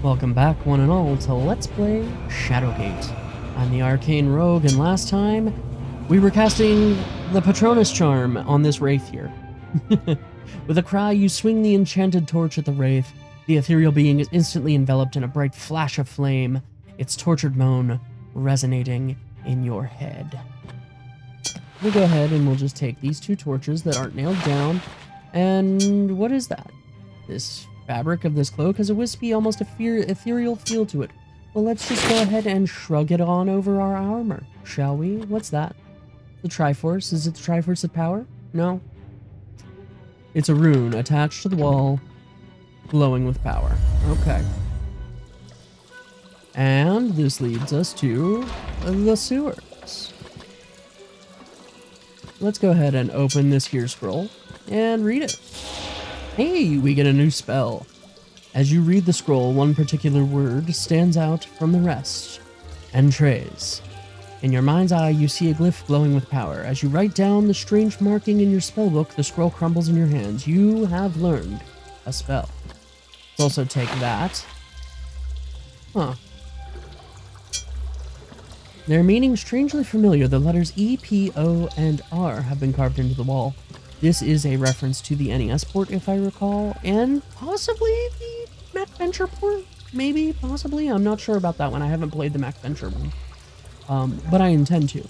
Welcome back, one and all, to Let's Play Shadowgate. I'm the Arcane Rogue, and last time we were casting the Patronus Charm on this Wraith here. With a cry, you swing the enchanted torch at the Wraith. The ethereal being is instantly enveloped in a bright flash of flame, its tortured moan resonating in your head. We'll go ahead and we'll just take these two torches that aren't nailed down, and what is that? This fabric of this cloak has a wispy, almost ethereal feel to it. Well, let's just go ahead and shrug it on over our armor, shall we? What's that? The Triforce? Is it the Triforce of Power? No. It's a rune attached to the wall, glowing with power. Okay. And this leads us to the sewers. Let's go ahead and open this here scroll and read it. Hey, we get a new spell. As you read the scroll, one particular word stands out from the rest. Entrays. In your mind's eye, you see a glyph glowing with power. As you write down the strange marking in your spellbook, the scroll crumbles in your hands. You have learned a spell. Let's also take that. Huh. Their meaning strangely familiar. The letters E, P, O, and R have been carved into the wall. This is a reference to the NES port, if I recall, and possibly the Mac Venture port? Maybe, possibly? I'm not sure about that one. I haven't played the Mac Venture one. But I intend to.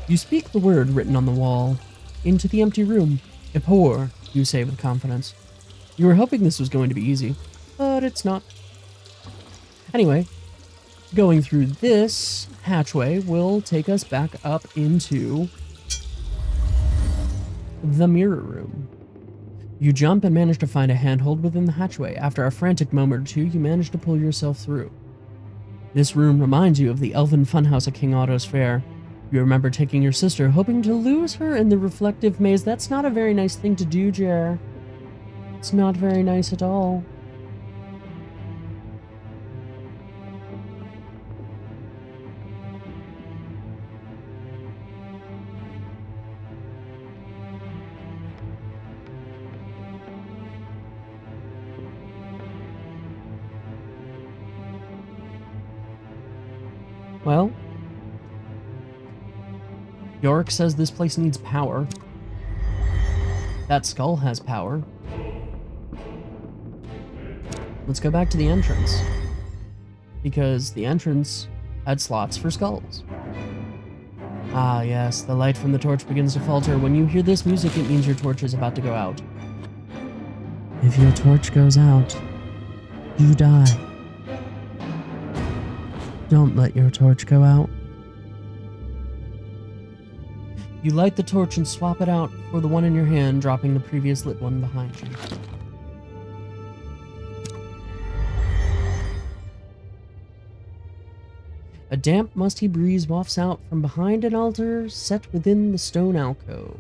You speak the word written on the wall into the empty room. Epor, you say with confidence. You were hoping this was going to be easy, but it's not. Anyway, going through this hatchway will take us back up into the mirror room. You jump and manage to find a handhold within the hatchway. After a frantic moment or two, you manage to pull yourself through. This room reminds you of the elven funhouse at King Otto's fair. You remember taking your sister, hoping to lose her in the reflective maze. That's not a very nice thing to do, Jair. It's not very nice at all. Well, Yorick says this place needs power. That skull has power. Let's go back to the entrance, because the entrance had slots for skulls. Ah, yes, the light from the torch begins to falter. When you hear this music, it means your torch is about to go out. If your torch goes out, you die. Don't let your torch go out. You light the torch and swap it out for the one in your hand, dropping the previous lit one behind you. A damp, musty breeze wafts out from behind an altar set within the stone alcove.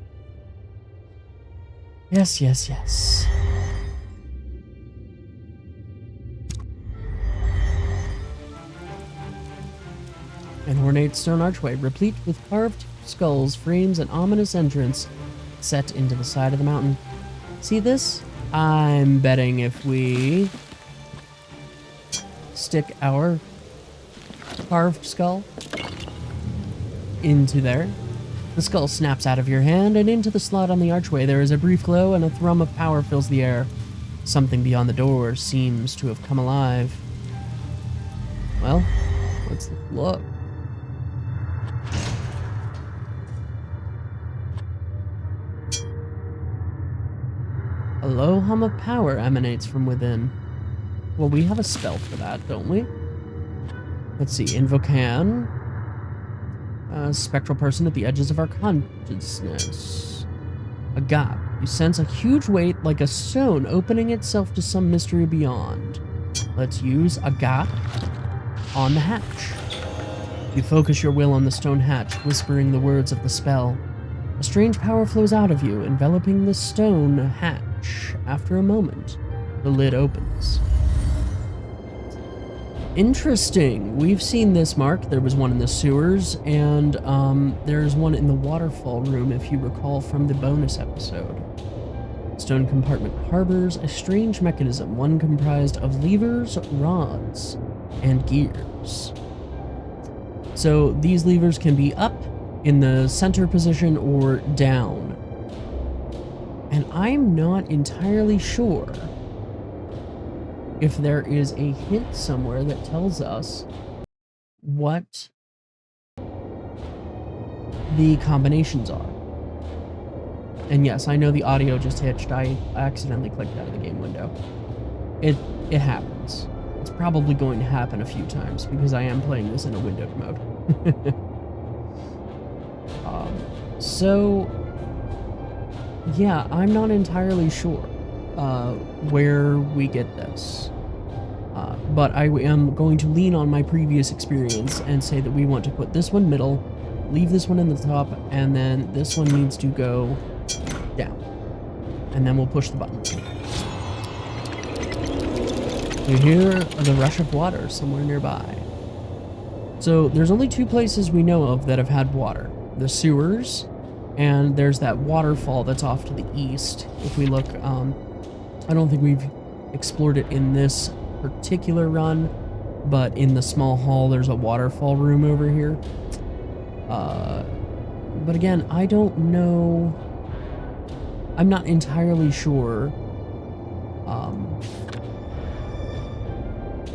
Yes, yes, yes. An ornate stone archway, replete with carved skulls, frames an ominous entrance set into the side of the mountain. See this? I'm betting if we stick our carved skull into there, the skull snaps out of your hand and into the slot on the archway. There is a brief glow and a thrum of power fills the air. Something beyond the door seems to have come alive. Well, let's look. A low hum of power emanates from within. Well, we have a spell for that, don't we? Let's see, Invocan. A spectral person at the edges of our consciousness. A gap. You sense a huge weight like a stone opening itself to some mystery beyond. Let's use a gap on the hatch. You focus your will on the stone hatch, whispering the words of the spell. A strange power flows out of you, enveloping the stone hatch. After a moment, the lid opens. Interesting. We've seen this mark. There was one in the sewers, and there's one in the waterfall room, if you recall from the bonus episode. stone compartment harbors a strange mechanism, one comprised of levers, rods, and gears. So these levers can be up in the center position or down. And I'm not entirely sure if there is a hint somewhere that tells us what the combinations are. And yes, I know the audio just hitched. I accidentally clicked out of the game window. It happens. It's probably going to happen a few times because I am playing this in a windowed mode. So yeah, I'm not entirely sure where we get this. But I am going to lean on my previous experience and say that we want to put this one middle, leave this one in the top, and then this one needs to go down. And then we'll push the button. You hear the rush of water somewhere nearby. So there's only two places we know of that have had water. The sewers, and there's that waterfall that's off to the east. If we look, I don't think we've explored it in this particular run, but in the small hall there's a waterfall room over here. But again, I don't know. I'm not entirely sure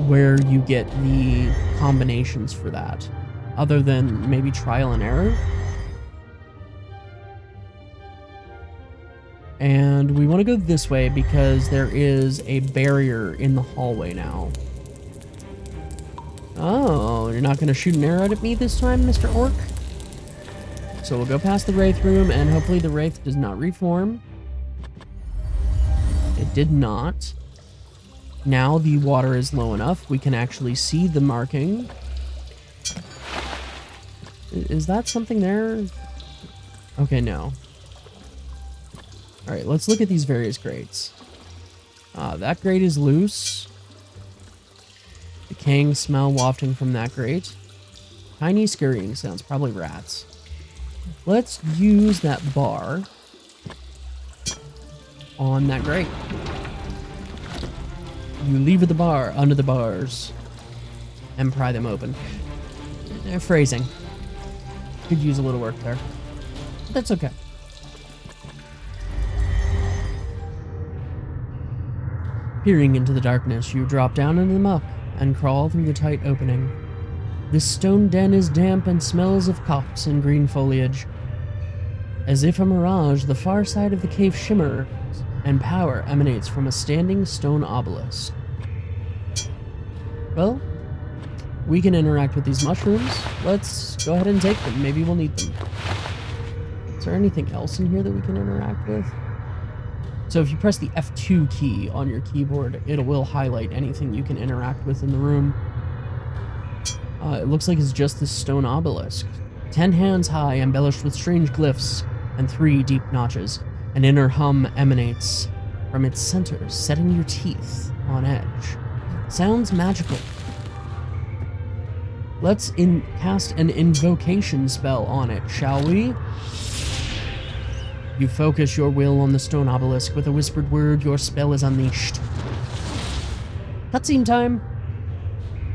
where you get the combinations for that, other than maybe trial and error. And we want to go this way because there is a barrier in the hallway now. Oh, you're not going to shoot an arrow at me this time, Mr. Orc? So we'll go past the Wraith room, and hopefully the Wraith does not reform. It did not. Now the water is low enough. We can actually see the marking. Is that something there? Okay, no. Alright, let's look at these various grates. That grate is loose. Decaying smell wafting from that grate. Tiny scurrying sounds, probably rats. Let's use that bar on that grate. You lever the bar under the bars and pry them open. Phrasing. Could use a little work there. But that's okay. Peering into the darkness, you drop down into the muck and crawl through the tight opening. This stone den is damp and smells of copse and green foliage. As if a mirage, the far side of the cave shimmers, and power emanates from a standing stone obelisk. Well, we can interact with these mushrooms. Let's go ahead and take them. Maybe we'll need them. Is there anything else in here that we can interact with? So if you press the F2 key on your keyboard, it will highlight anything you can interact with in the room. It looks like it's just this stone obelisk. 10 hands high, embellished with strange glyphs and 3 deep notches. An inner hum emanates from its center, setting your teeth on edge. Sounds magical. Let's cast an invocation spell on it, shall we? You focus your will on the stone obelisk. With a whispered word, your spell is unleashed. Cutscene time!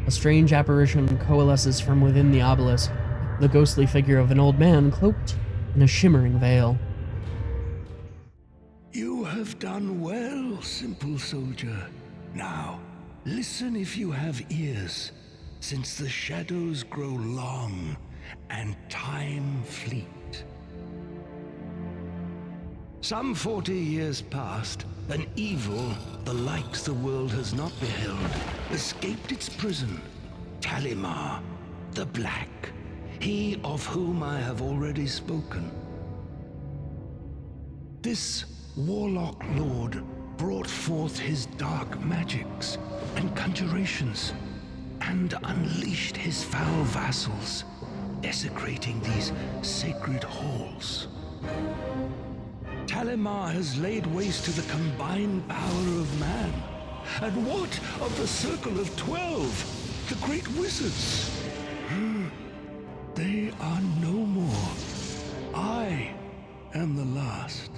A strange apparition coalesces from within the obelisk, the ghostly figure of an old man cloaked in a shimmering veil. You have done well, simple soldier. Now, listen if you have ears, since the shadows grow long and time fleet. Some 40 years past, an evil, the likes the world has not beheld, escaped its prison. Talimar, the Black, he of whom I have already spoken. This warlock lord brought forth his dark magics and conjurations, and unleashed his foul vassals, desecrating these sacred halls. Talimar has laid waste to the combined power of man. And what of the Circle of 12, the great wizards? They are no more. I am the last.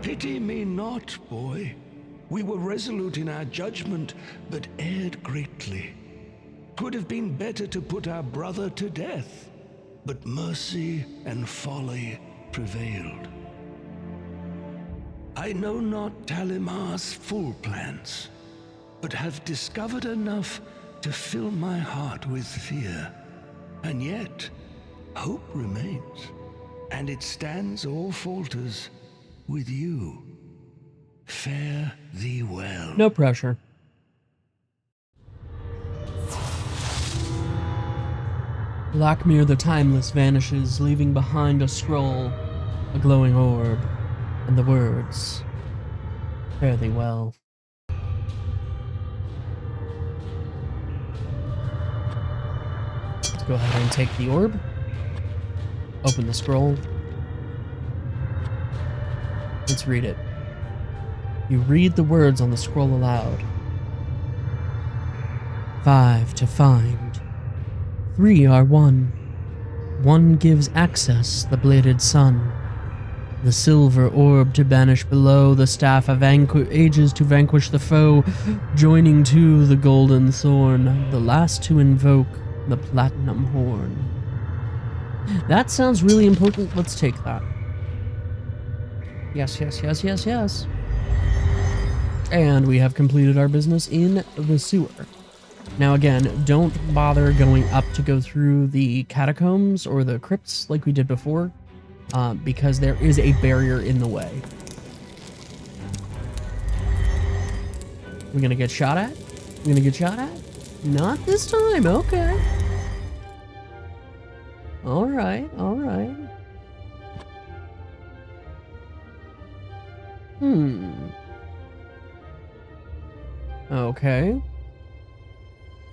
Pity me not, boy. We were resolute in our judgment, but erred greatly. 'Twould have been better to put our brother to death, but mercy and folly prevailed. I know not Talimar's full plans, but have discovered enough to fill my heart with fear. And yet, hope remains, and it stands or falters with you. Fare thee well. No pressure. Lakmir the Timeless vanishes, leaving behind a scroll, a glowing orb, and the words, "Fare thee well." Let's go ahead and take the orb, open the scroll. Let's read it. You read the words on the scroll aloud. 5 to find. 3 are 1. 1 gives access, the bladed sun. The silver orb to banish below, the staff of ages to vanquish the foe, joining to the golden thorn, the last to invoke the platinum horn. That sounds really important. Let's take that. Yes, yes, yes, yes, yes. And we have completed our business in the sewer. Now again, don't bother going up to go through the catacombs or the crypts like we did before, because there is a barrier in the way. We're gonna get shot at? We're gonna get shot at? Not this time, okay. Alright, alright. Okay.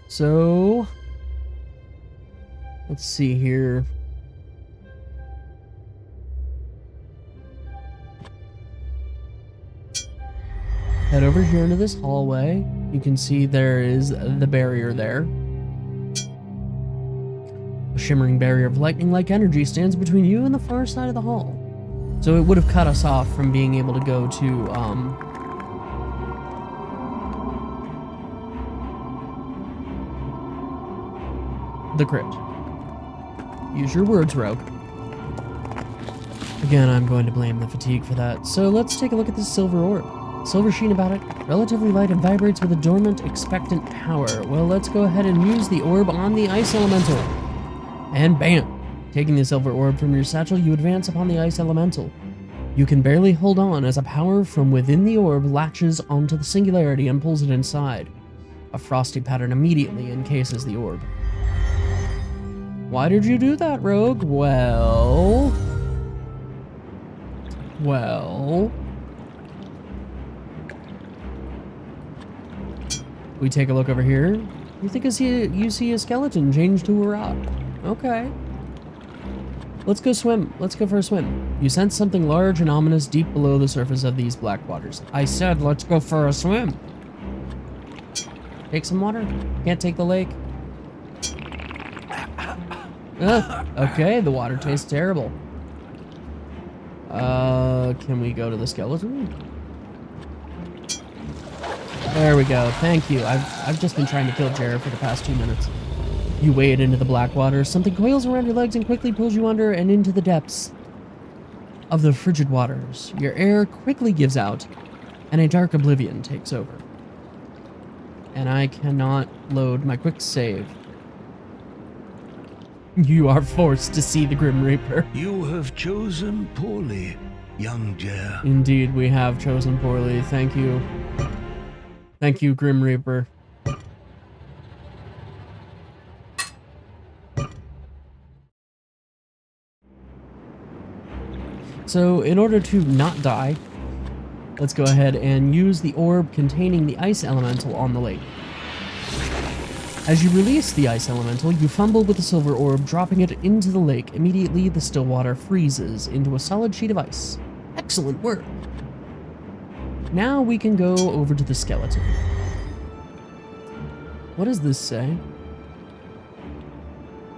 So, let's see here. Head over here into this hallway. You can see there is the barrier there. A shimmering barrier of lightning-like energy stands between you and the far side of the hall. So it would have cut us off from being able to go to, the crypt. Use your words, Rogue. Again, I'm going to blame the fatigue for that. So let's take a look at this silver orb. Silver sheen about it, relatively light and vibrates with a dormant, expectant power. Well, let's go ahead and use the orb on the ice elemental. And bam! Taking the silver orb from your satchel, you advance upon the ice elemental. You can barely hold on as a power from within the orb latches onto the singularity and pulls it inside. A frosty pattern immediately encases the orb. Why did you do that, Rogue? Well... We take a look over here. You think you see a skeleton change to a rock. Okay. Let's go swim. Let's go for a swim. You sense something large and ominous deep below the surface of these black waters. I said let's go for a swim. Take some water. Can't take the lake. Okay, the water tastes terrible. Can we go to the skeleton? There we go. Thank you. I've just been trying to kill Jair for the past 2 minutes. You wade into the black water. Something coils around your legs and quickly pulls you under and into the depths of the frigid waters. Your air quickly gives out, and a dark oblivion takes over. And I cannot load my quick save. You are forced to see the Grim Reaper. You have chosen poorly, young Jair. Indeed, we have chosen poorly. Thank you. Thank you, Grim Reaper. So, in order to not die, let's go ahead and use the orb containing the ice elemental on the lake. As you release the ice elemental, you fumble with the silver orb, dropping it into the lake. Immediately, the still water freezes into a solid sheet of ice. Excellent work! Now we can go over to the skeleton. What does this say?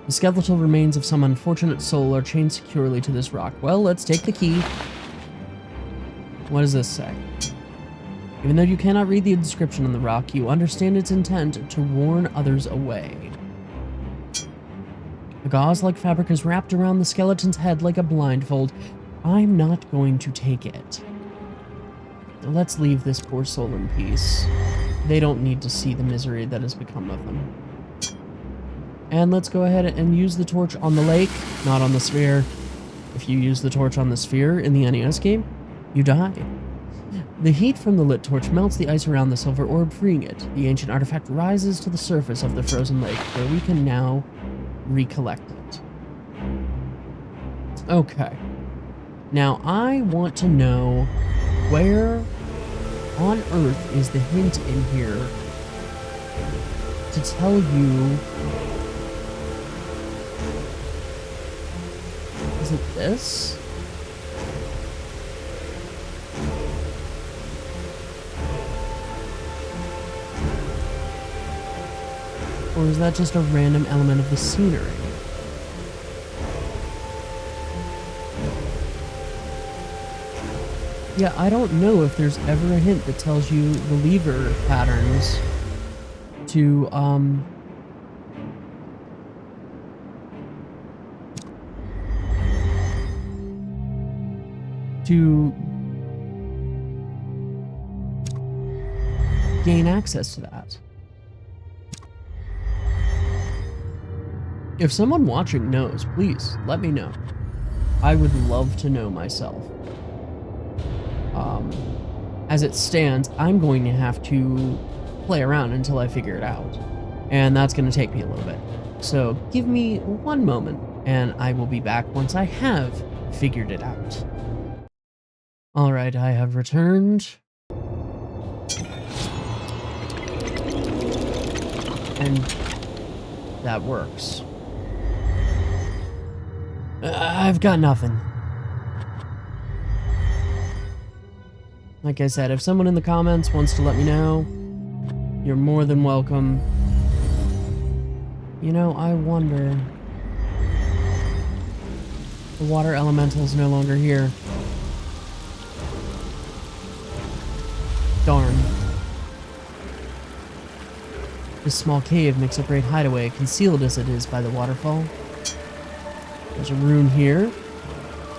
The skeletal remains of some unfortunate soul are chained securely to this rock. Well, let's take the key. What does this say? Even though you cannot read the inscription on the rock, you understand its intent to warn others away. A gauze-like fabric is wrapped around the skeleton's head like a blindfold. I'm not going to take it. Let's leave this poor soul in peace. They don't need to see the misery that has become of them. And let's go ahead and use the torch on the lake, not on the sphere. If you use the torch on the sphere in the NES game, you die. The heat from the lit torch melts the ice around the silver orb, freeing it. The ancient artifact rises to the surface of the frozen lake, where we can now recollect it. Okay. Now, I want to know where on earth is the hint in here to tell you... Is it this? Or is that just a random element of the scenery? Yeah, I don't know if there's ever a hint that tells you the lever patterns to, gain access to that. If someone watching knows, please let me know. I would love to know myself. As it stands, I'm going to have to play around until I figure it out. And that's going to take me a little bit. So give me one moment, and I will be back once I have figured it out. Alright, I have returned. And that works. I've got nothing. Like I said, if someone in the comments wants to let me know, you're more than welcome. You know, I wonder... The water elemental's no longer here. Darn. This small cave makes a great hideaway, concealed as it is by the waterfall. There's a rune here,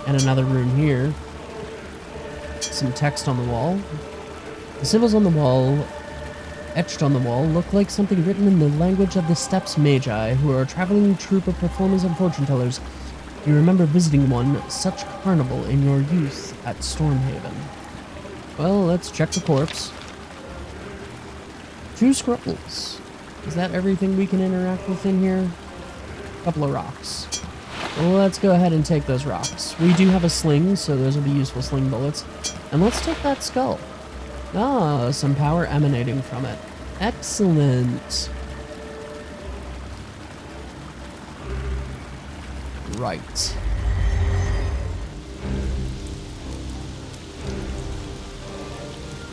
and another rune here. Some text on the wall. The symbols on the wall, etched on the wall, look like something written in the language of the Steppes Magi, who are a traveling troupe of performers and fortune tellers. You remember visiting one such carnival in your youth at Stormhaven. Well, let's check the corpse. 2 scrolls. Is that everything we can interact with in here? A couple of rocks. Well, let's go ahead and take those rocks. We do have a sling, so those will be useful sling bullets. And let's take that skull. Ah, some power emanating from it. Excellent. Right.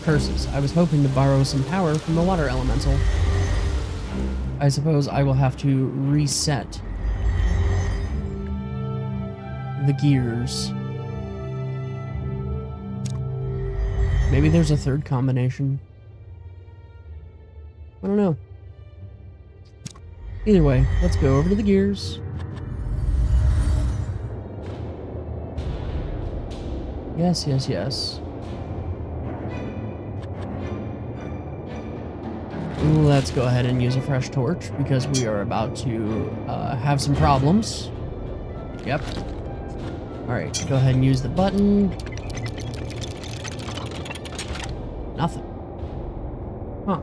Curses. I was hoping to borrow some power from the water elemental. I suppose I will have to reset the gears. Maybe there's a third combination. I don't know. Either way, let's go over to the gears. Yes, yes, yes. Let's go ahead and use a fresh torch because we are about to have some problems. Yep. Alright, go ahead and use the button. Nothing. Huh.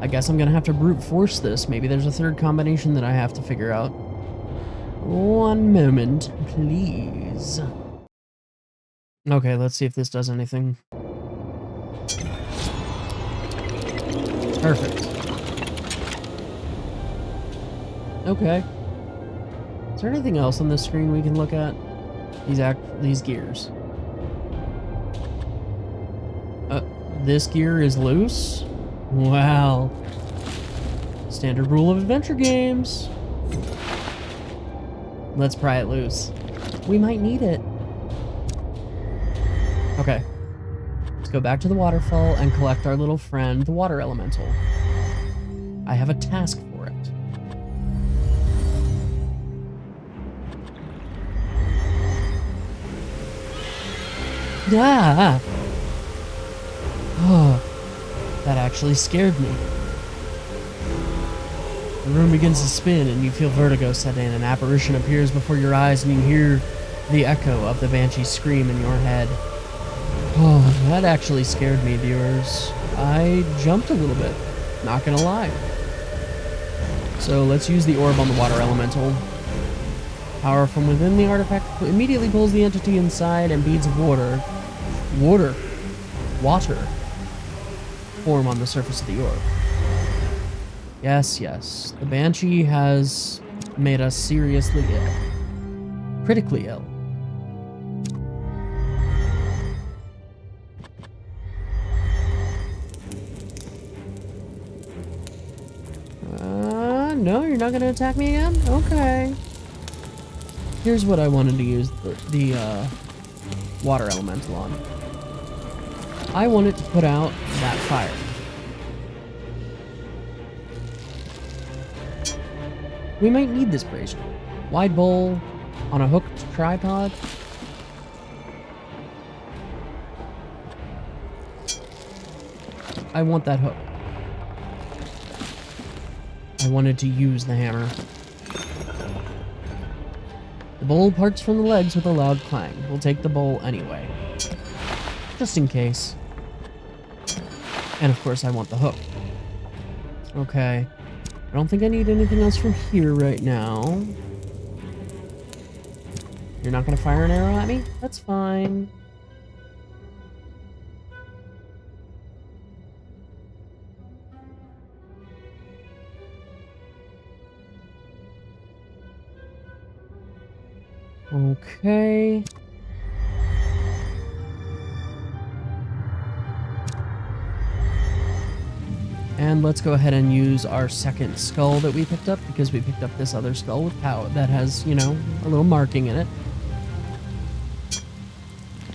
I guess I'm gonna have to brute force this. Maybe there's a third combination that I have to figure out. One moment, please. Okay, let's see if this does anything. Perfect. Okay. Is there anything else on this screen we can look at? These gears. This gear is loose? Wow. Standard rule of adventure games. Let's pry it loose. We might need it. Okay. Let's go back to the waterfall and collect our little friend, the water elemental. I have a task for it. Ah! Oh, that actually scared me. The room begins to spin and you feel vertigo set in. An apparition appears before your eyes and you hear the echo of the banshee's scream in your head. Oh, that actually scared me, viewers. I jumped a little bit, not gonna lie. So let's use the orb on the water elemental. Power from within the artifact immediately pulls the entity inside and beads of water form on the surface of the orb. Yes, yes, the Banshee has made us seriously ill. Critically ill. No, you're not gonna attack me again? Okay. Here's what I wanted to use the water elemental on. I want it to put out that fire. We might need this brazier. Wide bowl on a hooked tripod. I want that hook. I wanted to use the hammer. The bowl parts from the legs with a loud clang. We'll take the bowl anyway. Just in case. And of course I want the hook. Okay. I don't think I need anything else from here right now. You're not gonna fire an arrow at me? That's fine. Okay. And let's go ahead and use our second skull that we picked up, because we picked up this other skull with power that has, you know, a little marking in it.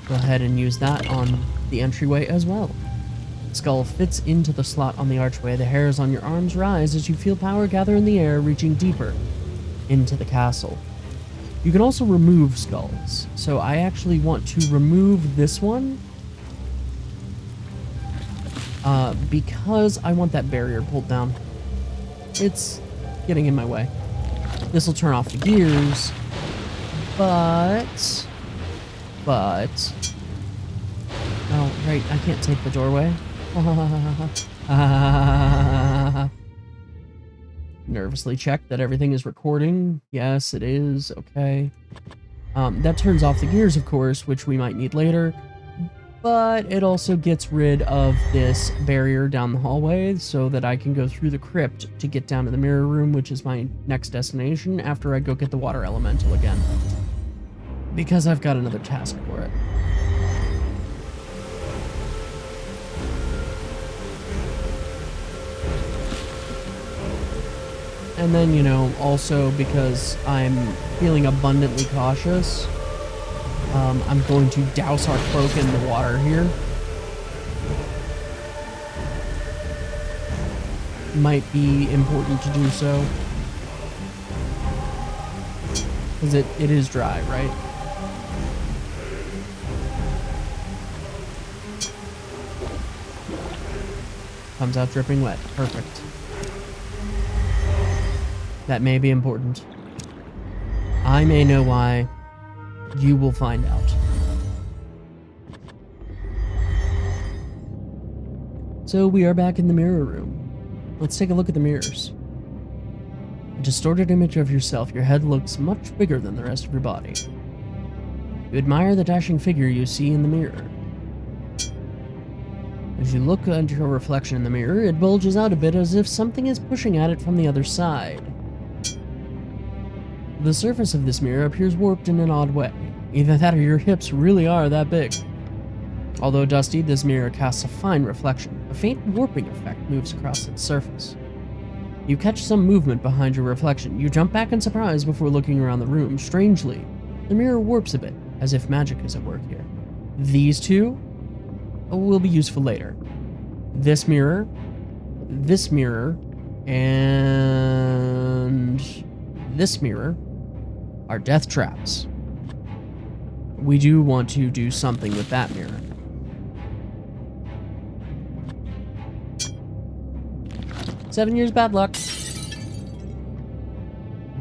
Go ahead and use that on the entryway as well. The skull fits into the slot on the archway. The hairs on your arms rise as you feel power gather in the air, reaching deeper into the castle. You can also remove skulls. So I actually want to remove this one. Because I want that barrier pulled down. It's getting in my way. This will turn off the gears. But... Oh, right, I can't take the doorway. Nervously check that everything is recording. Yes, it is. Okay. That turns off the gears, of course, which we might need later. But it also gets rid of this barrier down the hallway so that I can go through the crypt to get down to the mirror room, which is my next destination after I go get the water elemental again. Because I've got another task for it. And then, you know, also because I'm feeling abundantly cautious, I'm going to douse our cloak in the water here. Might be important to do so. Because it is dry, right? Comes out dripping wet. Perfect. That may be important. I may know why. You will find out. So we are back in the mirror room. Let's take a look at the mirrors. A distorted image of yourself. Your head looks much bigger than the rest of your body. You admire the dashing figure you see in the mirror. As you look at your reflection in the mirror, it bulges out a bit as if something is pushing at it from the other side. The surface of this mirror appears warped in an odd way. Either that or your hips really are that big. Although dusty, this mirror casts a fine reflection. A faint warping effect moves across its surface. You catch some movement behind your reflection. You jump back in surprise before looking around the room. Strangely, the mirror warps a bit, as if magic is at work here. These two will be useful later. This mirror, and this mirror are death traps. We do want to do something with that mirror. Seven years bad luck.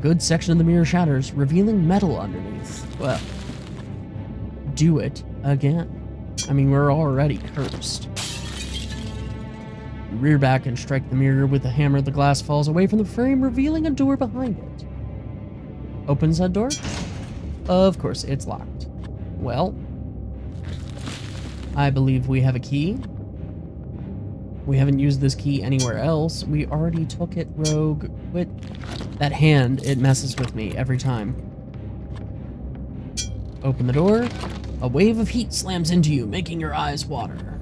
Good section of the mirror shatters, revealing metal underneath. Well, do it again. I mean, we're already cursed. You rear back and strike the mirror with the hammer. The glass falls away from the frame, revealing a door behind it. Opens that door? Of course, it's locked. Well, I believe we have a key. We haven't used this key anywhere else. We already took it, rogue. With that hand, it messes with me every time. Open the door. A wave of heat slams into you, making your eyes water.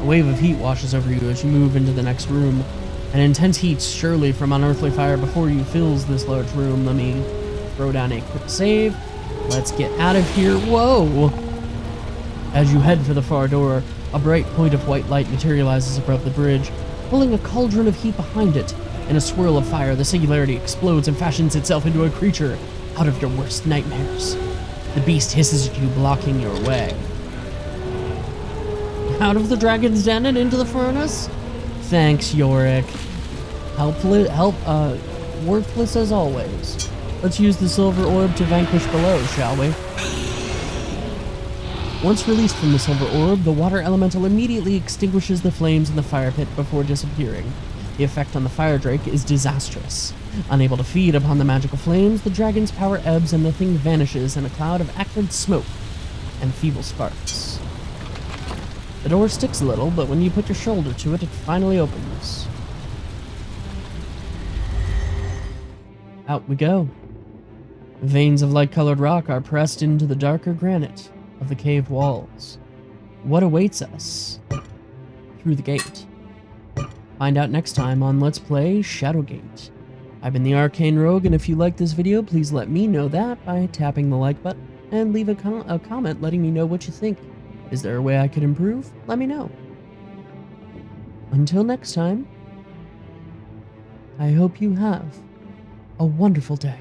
A wave of heat washes over you as you move into the next room. An intense heat, surely from unearthly fire before you, fills this large room. Let me throw down a quick save. Let's get out of here. Whoa! As you head for the far door, a bright point of white light materializes above the bridge, pulling a cauldron of heat behind it. In a swirl of fire, the singularity explodes and fashions itself into a creature out of your worst nightmares. The beast hisses at you, blocking your way. Out of the dragon's den and into the furnace? Thanks, Yorick. Worthless as always. Let's use the silver orb to vanquish below, shall we? Once released from the silver orb, the water elemental immediately extinguishes the flames in the fire pit before disappearing. The effect on the fire drake is disastrous. Unable to feed upon the magical flames, the dragon's power ebbs and the thing vanishes in a cloud of acrid smoke and feeble sparks. The door sticks a little, but when you put your shoulder to it, it finally opens. Out we go. Veins of light-colored rock are pressed into the darker granite of the cave walls. What awaits us through the gate? Find out next time on Let's Play Shadowgate. I've been the Arcane Rogue, and if you like this video, please let me know that by tapping the like button and leave a comment letting me know what you think. Is there a way I could improve? Let me know. Until next time, I hope you have a wonderful day.